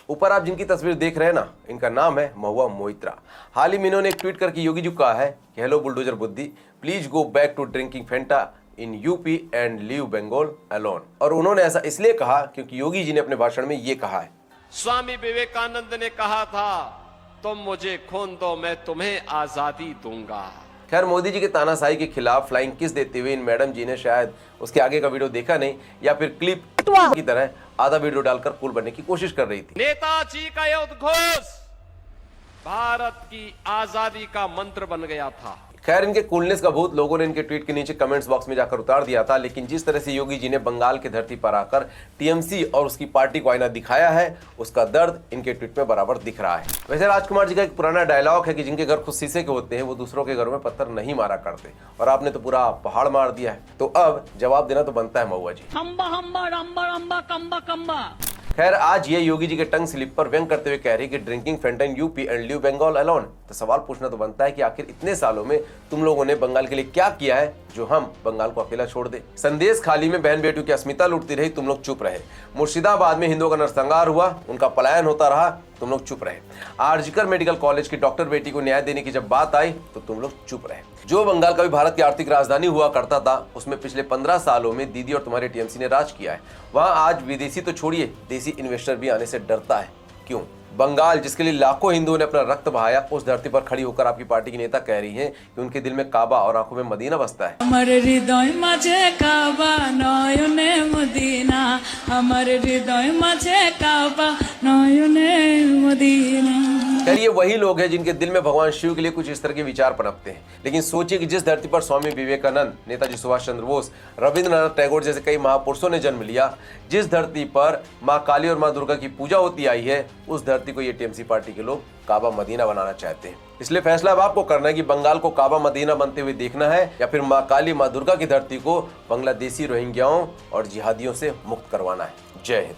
ऊपर आप जिनकी तस्वीर देख रहे हैं ना, इनका नाम है महुआ मोइत्रा। हाल ही में इन्होंने एक ट्वीट करके योगी जी को कहा है कि हेलो बुलडोजर बुद्धि, please go back to drinking Fanta in UP and leave Bengal alone. और उन्होंने ऐसा इसलिए कहा क्योंकि योगी जी ने अपने भाषण में ये कहा है, स्वामी विवेकानंद ने कहा था, तुम मुझे खून दो मैं तुम्हें आजादी दूंगा। खैर, मोदी जी के तानाशाही के खिलाफ फ्लाइंग किस देते हुए इन मैडम जी ने शायद उसके आगे का वीडियो देखा नहीं, या फिर क्लिप की तरह आधा वीडियो डालकर कूल बनने की कोशिश कर रही थी। नेताजी का यह उद्घोष भारत की आजादी का मंत्र बन गया था। खैर, इनके कूलनेस का भूत लोगों ने इनके ट्वीट के नीचे कमेंट्स बॉक्स में जाकर उतार दिया था, लेकिन जिस तरह से योगी जी ने बंगाल की धरती पर आकर टीएमसी और उसकी पार्टी को आईना दिखाया है, उसका दर्द इनके ट्वीट में बराबर दिख रहा है। वैसे राजकुमार जी का एक पुराना डायलॉग है कि जिनके घर खुद शीशे के होते हैं वो दूसरों के घरों में पत्थर नहीं मारा करते, और आपने तो पूरा पहाड़ मार दिया है, तो अब जवाब देना तो बनता है महुआ जी। खैर, आज ये योगी जी के टंग स्लिप पर व्यंग करते हुए कह रही कि drinking Fanta in UP and leave Bengal alone. तो सवाल पूछना तो बनता है कि आखिर इतने सालों में तुम लोगों ने बंगाल के लिए क्या किया है जो हम बंगाल को अकेला छोड़ दे। संदेश खाली में बहन बेटियों की अस्मिता लूटती रही, तुम लोग चुप रहे। मुर्शिदाबाद में हिंदुओं का नरसंहार हुआ, उनका पलायन होता रहा, तुम लोग चुप रहे। आरजीकर मेडिकल कॉलेज की डॉक्टर बेटी को न्याय देने की जब बात आई तो तुम लोग चुप रहे। जो बंगाल का भी भारत की आर्थिक राजधानी हुआ करता था, उसमें पिछले 15 सालों में दीदी और तुम्हारे टीएमसी ने राज किया है। वहां आज विदेशी तो छोड़िए, देसी इन्वेस्टर भी आने से डरता है। क्यों? बंगाल, जिसके लिए लाखों हिंदुओं ने अपना रक्त बहाया, उस धरती पर खड़ी होकर आपकी पार्टी की नेता कह रही हैं कि उनके दिल में काबा और आंखों में मदीना बसता है। हमारे हृदय माझे काबा नयने मदीना, हमारे हृदय माझे काबा नयने मदीना। खैर, ये वही लोग हैं जिनके दिल में भगवान शिव के लिए कुछ इस तरह के विचार पनपते हैं। लेकिन सोचिए कि जिस धरती पर स्वामी विवेकानंद, नेताजी सुभाष चंद्र बोस, रविंद्रनाथ टैगोर जैसे कई महापुरुषों ने जन्म लिया, जिस धरती पर माँ काली और माँ दुर्गा की पूजा होती आई है, उस धरती को ये टीएमसी पार्टी के लोग काबा मदीना बनाना चाहते हैं। इसलिए फैसला अब आपको करना है कि बंगाल को काबा मदीना बनते हुए देखना है, या फिर माँ काली माँ दुर्गा की धरती को बांग्लादेशी रोहिंग्याओं और जिहादियों से मुक्त करवाना है। जय हिंद।